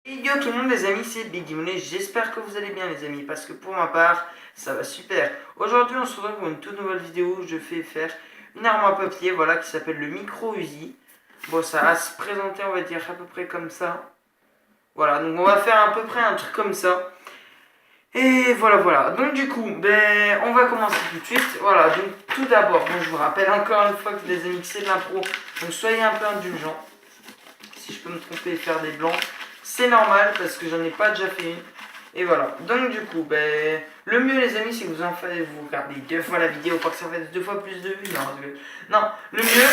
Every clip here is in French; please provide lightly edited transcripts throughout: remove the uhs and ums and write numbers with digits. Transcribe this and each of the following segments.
Et yo tout le monde les amis, c'est Big Monet, j'espère que vous allez bien les amis, parce que pour ma part, ça va super. Aujourd'hui on se retrouve pour une toute nouvelle vidéo où je fais faire une arme à papier, voilà, qui s'appelle le Micro Uzi. Bon, ça va se présenter, on va dire, à peu près comme ça. Voilà, donc on va faire à peu près un truc comme ça. Et voilà. Donc du coup, on va commencer tout de suite. Voilà, donc tout d'abord, bon, je vous rappelle encore une fois que les amis, c'est de l'impro, donc soyez un peu indulgents. Si je peux me tromper et faire des blancs, c'est normal parce que j'en ai pas déjà fait une. Et voilà, donc du coup, le mieux les amis, c'est que vous regardez 2 fois la vidéo, pas que ça fasse 2 fois plus de vues. Non, le mieux,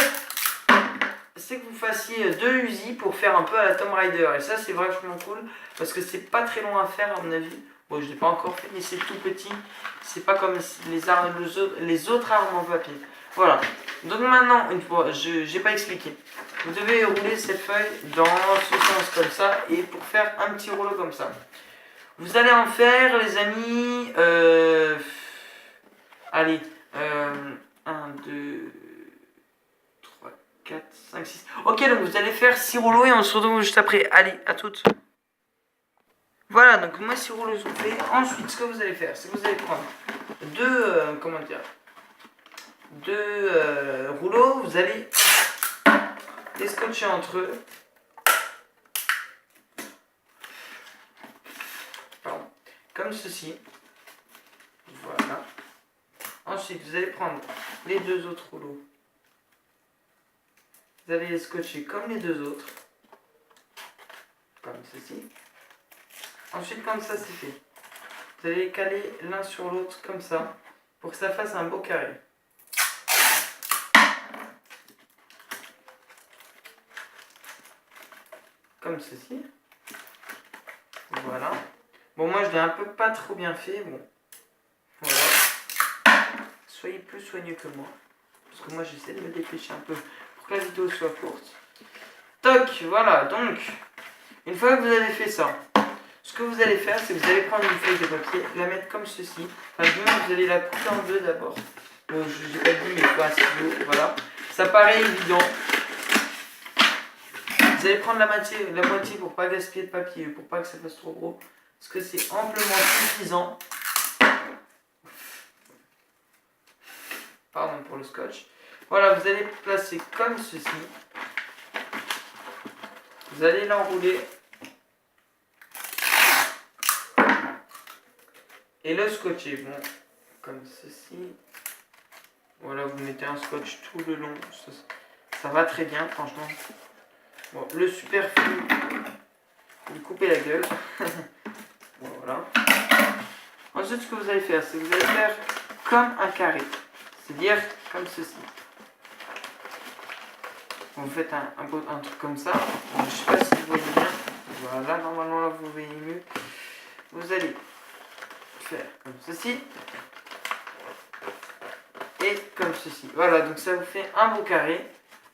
c'est que vous fassiez 2 Uzi pour faire un peu à la Tomb Raider. Et ça, c'est vachement cool parce que c'est pas très long à faire à mon avis. Bon, je l'ai pas encore fait, mais c'est tout petit. C'est pas comme les autres armes en papier. Voilà. Donc maintenant, une fois, j'ai pas expliqué. Vous devez rouler cette feuille dans ce sens comme ça et pour faire un petit rouleau comme ça. Vous allez en faire, les amis. Allez, 1, 2, 3, 4, 5, 6. Ok, donc vous allez faire 6 rouleaux et on se retrouve juste après. Allez, à toutes. Voilà, donc moi 6 rouleaux sont faits. Ensuite, ce que vous allez faire, c'est que vous allez prendre deux rouleaux, vous allez les scotcher entre eux. Pardon. Comme ceci. Voilà. Ensuite, vous allez prendre les 2 autres rouleaux. Vous allez les scotcher comme les 2 autres. Comme ceci. Ensuite, comme ça, c'est fait. Vous allez les caler l'un sur l'autre comme ça, pour que ça fasse un beau carré. Comme ceci. Voilà. Bon, moi, je l'ai un peu pas trop bien fait. Bon. Voilà. Soyez plus soigneux que moi. Parce que moi, j'essaie de me dépêcher un peu pour que la vidéo soit courte. Toc, voilà. Donc, une fois que vous avez fait ça, ce que vous allez faire, c'est que vous allez prendre une feuille de papier, la mettre comme ceci. Enfin, du moins, vous allez la couper en deux d'abord. Bon, je n'ai pas dit, mais il faut un stylo. Voilà. Ça paraît évident. Vous allez prendre la moitié pour pas gaspiller de papier, pour pas que ça fasse trop gros. Parce que c'est amplement suffisant. Pardon pour le scotch. Voilà, vous allez placer comme ceci. Vous allez l'enrouler. Et le scotcher, bon, comme ceci. Voilà, vous mettez un scotch tout le long. Ça va très bien, franchement. Bon, le superflu, vous coupez la gueule. Bon, voilà. Ensuite, ce que vous allez faire, c'est que vous allez faire comme un carré. C'est-à-dire comme ceci. Vous faites un truc comme ça. Bon, je ne sais pas si vous voyez bien. Voilà, normalement là vous voyez mieux. Vous allez faire comme ceci. Et comme ceci. Voilà, donc ça vous fait un beau carré.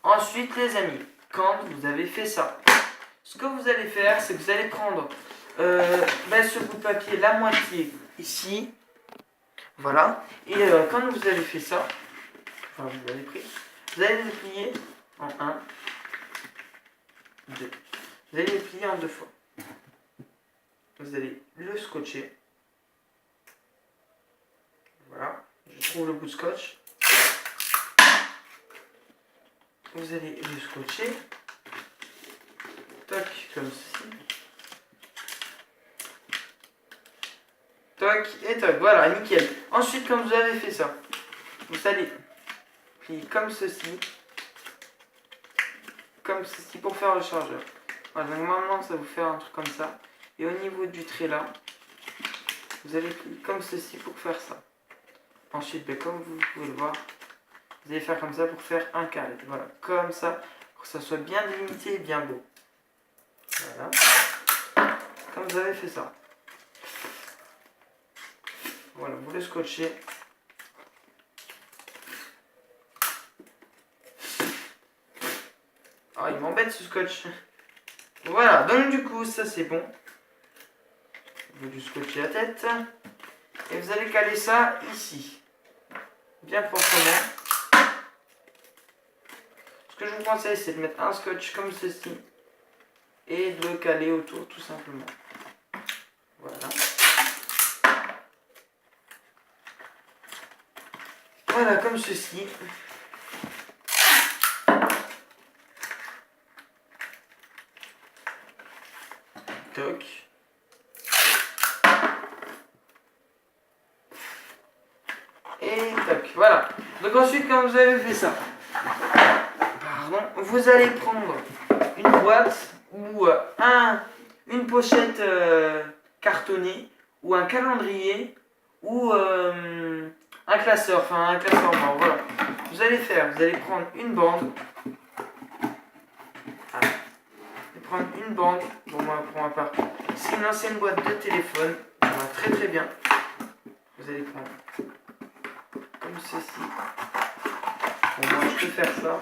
Ensuite, les amis, quand vous avez fait ça, ce que vous allez faire, c'est que vous allez prendre ce bout de papier, la moitié ici. Voilà. Et quand vous avez fait ça, enfin vous avez pris, vous allez le plier en 1, 2. Vous allez le plier en 2 fois. Vous allez le scotcher. Voilà. Je trouve le bout de scotch. Vous allez le scotcher. Toc, comme ceci. Toc et toc. Voilà, nickel. Ensuite, quand vous avez fait ça, vous allez plier comme ceci. Comme ceci pour faire le chargeur. Voilà, donc normalement, ça vous fait un truc comme ça. Et au niveau du trait là, vous allez plier comme ceci pour faire ça. Ensuite, comme vous pouvez le voir, vous allez faire comme ça pour faire un carré. Voilà, comme ça, pour que ça soit bien délimité et bien beau. Voilà. Comme vous avez fait ça. Voilà, vous le scotchez. Ah, il m'embête ce scotch. Voilà, donc du coup, ça c'est bon. Vous lui scotchez la tête. Et vous allez caler ça ici. Bien proprement. Ce que je vous conseille, c'est de mettre un scotch comme ceci. et de le caler autour tout simplement. Voilà. Voilà, comme ceci. Toc. Et toc, voilà. Donc ensuite, quand vous avez fait ça, pardon, vous allez prendre une boîte ou une pochette cartonnée ou un calendrier ou un classeur, enfin un classeur mort, voilà. Vous allez prendre une bande. Voilà. Prendre une bande, bon moi pour ma part, c'est une ancienne boîte de téléphone, ça va très très bien. Vous allez prendre comme ceci. Bon moi je peux faire ça.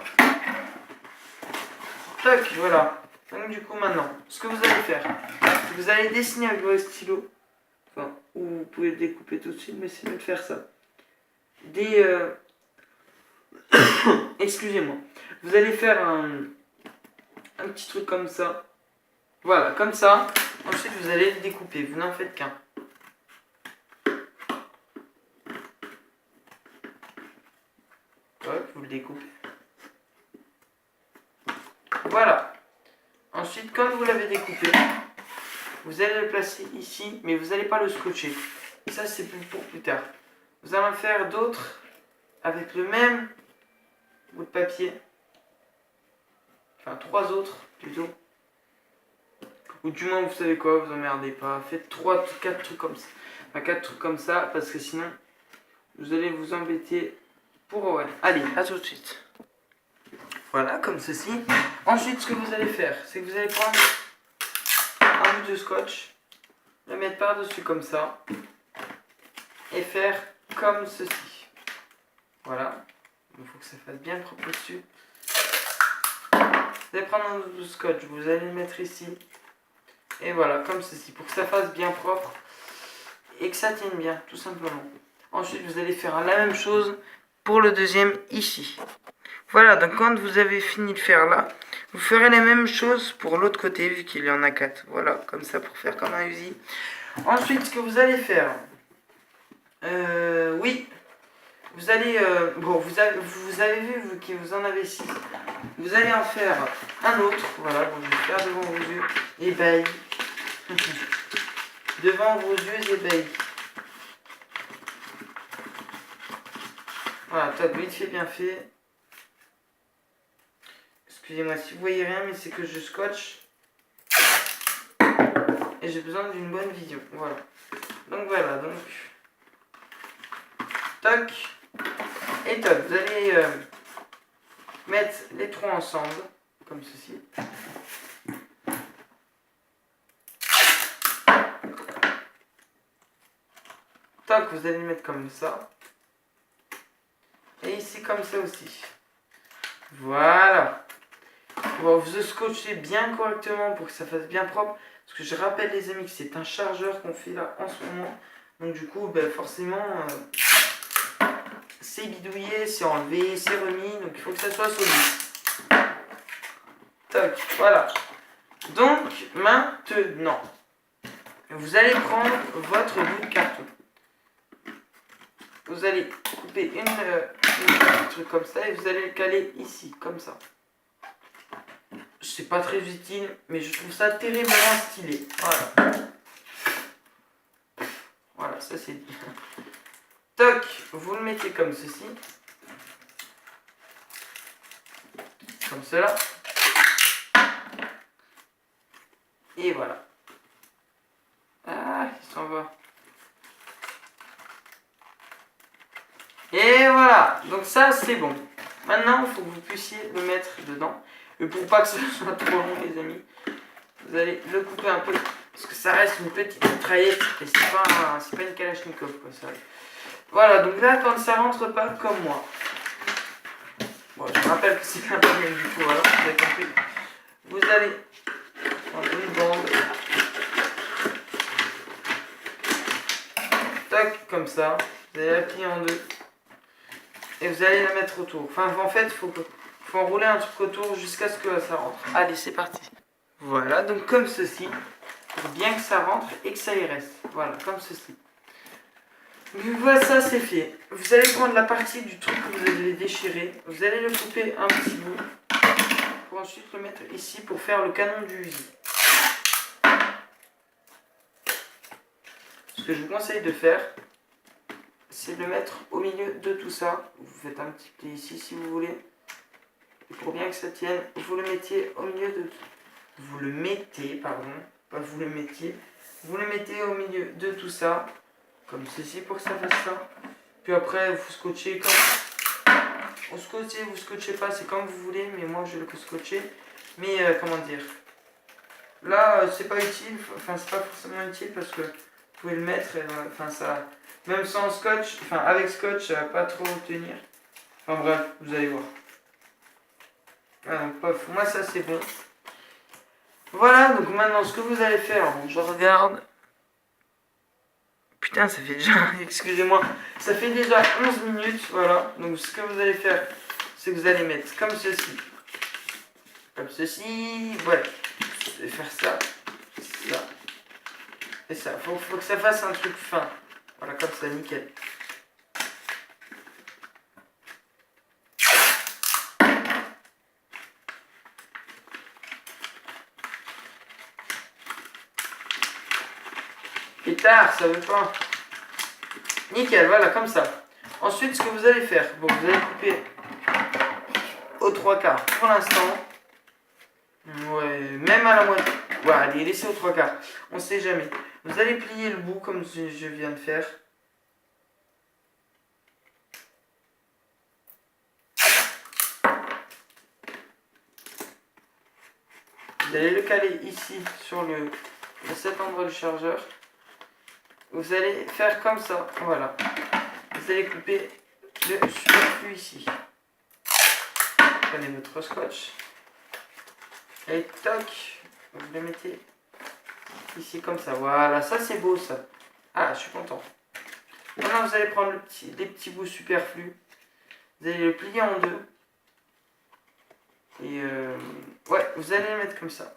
Tac, voilà. Donc du coup maintenant, ce que vous allez faire, c'est que vous allez dessiner avec vos stylos, enfin, ou vous pouvez le découper tout de suite, mais c'est mieux de faire ça. Des excusez-moi. Vous allez faire un petit truc comme ça. Voilà, comme ça. Ensuite, vous allez le découper. Vous n'en faites qu'un. Hop, vous le découpez. Voilà. Ensuite, quand vous l'avez découpé, vous allez le placer ici, mais vous n'allez pas le scotcher. Ça, c'est pour plus tard. Vous allez en faire d'autres avec le même bout de papier. Enfin, 3 autres plutôt. Ou du moins, vous savez quoi, vous emmerdez pas. Faites 4 trucs comme ça. Enfin, 4 trucs comme ça, parce que sinon, vous allez vous embêter pour ouais. Allez, à tout de suite. Voilà, comme ceci. Ensuite, ce que vous allez faire, c'est que vous allez prendre un bout de scotch, le mettre par-dessus comme ça, et faire comme ceci. Voilà. Il faut que ça fasse bien propre dessus. Vous allez prendre un bout de scotch, vous allez le mettre ici. Et voilà, comme ceci, pour que ça fasse bien propre et que ça tienne bien, tout simplement. Ensuite, vous allez faire la même chose pour le deuxième ici. Voilà, donc quand vous avez fini de faire là, vous ferez la même chose pour l'autre côté, vu qu'il y en a 4. Voilà, comme ça, pour faire comme un Uzi. Ensuite, ce que vous allez faire, oui, vous allez, bon, vous avez vu, vous qui vous en avez 6, vous allez en faire un autre, voilà, vous allez faire devant vos yeux, ébahis. Devant vos yeux ébahis. Voilà, top, vite fait, bien fait. Excusez-moi si vous voyez rien, mais c'est que je scotche. Et j'ai besoin d'une bonne vision. Voilà. Donc voilà, donc. Toc. Et toc. Vous allez mettre les 3 ensemble, comme ceci. Toc, vous allez le mettre comme ça. Et ici comme ça aussi. Voilà. Bon, vous scotchez bien correctement pour que ça fasse bien propre. Parce que je rappelle les amis que c'est un chargeur qu'on fait là en ce moment. Donc du coup, ben, forcément, c'est bidouillé, c'est enlevé, c'est remis. Donc il faut que ça soit solide. Toc, voilà. Donc maintenant, vous allez prendre votre bout de carton. Vous allez couper une truc comme ça et vous allez le caler ici, comme ça. C'est pas très utile, mais je trouve ça terriblement stylé. Voilà. Voilà, ça c'est dit. Toc, vous le mettez comme ceci. Comme cela. Et voilà. Ah, il s'en va. Et voilà, donc ça c'est bon. Maintenant, il faut que vous puissiez le mettre dedans. Et pour pas que ce soit trop long, les amis, vous allez le couper un peu. Parce que ça reste une petite mitraillette. Et c'est pas une Kalachnikov, quoi, ça. Voilà, donc là, quand ça rentre pas comme moi. Bon, je me rappelle que c'est un peu mieux du coup, voilà, vous avez compris. Vous allez prendre une bande. Tac, comme ça. Vous allez la plier en deux. Et vous allez la mettre autour. Enfin, en fait, il faut enrouler un truc autour jusqu'à ce que ça rentre. Allez, c'est parti. Voilà, donc comme ceci, pour bien que ça rentre et que ça y reste. Voilà, comme ceci. Donc voilà, ça c'est fait. Vous allez prendre la partie du truc que vous allez déchirer, vous allez le couper un petit bout, pour ensuite le mettre ici pour faire le canon du Uzi. Ce que je vous conseille de faire, c'est de le mettre au milieu de tout ça. Vous faites un petit pli ici si vous voulez. Et pour bien que ça tienne, vous le mettiez au milieu de... Vous le mettez, pardon, pas vous le mettiez. Vous le mettez au milieu de tout ça, comme ceci pour que ça fasse ça. Puis après, vous scotchez comme... Vous scotchez pas, c'est comme vous voulez, mais moi je le scotcher. Mais comment dire, là c'est pas utile, enfin c'est pas forcément utile parce que vous pouvez le mettre, enfin ça, même sans scotch, enfin avec scotch ça va pas trop tenir. Enfin bref, vous allez voir. Voilà, donc pof, moi ça c'est bon. Voilà, donc maintenant ce que vous allez faire, bon, je regarde. Putain, ça fait déjà, excusez-moi, ça fait déjà 11 minutes, voilà. Donc ce que vous allez faire, c'est que vous allez mettre comme ceci. Comme ceci, ouais. Vous allez faire ça, ça, et ça. Faut que ça fasse un truc fin. Voilà, comme ça, nickel. Pétard, ça veut pas. Nickel, voilà, comme ça. Ensuite, ce que vous allez faire, bon, vous allez couper aux 3/4 pour l'instant. Ouais, même à la moitié. Ouais, allez, laissez aux 3/4. On sait jamais. Vous allez plier le bout comme je viens de faire. Vous allez le caler ici sur cet endroit du chargeur. Vous allez faire comme ça, voilà. Vous allez couper le superflu ici. Prenez votre scotch. Et toc, vous le mettez ici comme ça. Voilà, ça c'est beau ça. Ah, je suis content. Maintenant vous allez prendre les petits bouts superflus. Vous allez le plier en deux. Et ouais, vous allez le mettre comme ça.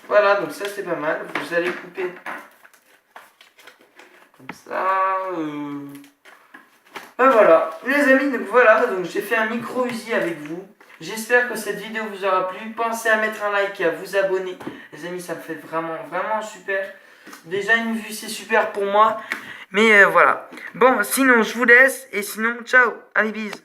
Voilà, donc ça c'est pas mal. Vous allez couper comme ça. Ben voilà, les amis, donc voilà, donc j'ai fait un micro Uzi avec vous. J'espère que cette vidéo vous aura plu. Pensez à mettre un like et à vous abonner. Les amis, ça me fait vraiment, vraiment super. Déjà une vue, c'est super pour moi. Mais voilà. Bon, sinon, je vous laisse. Et sinon, ciao. Allez, bisous.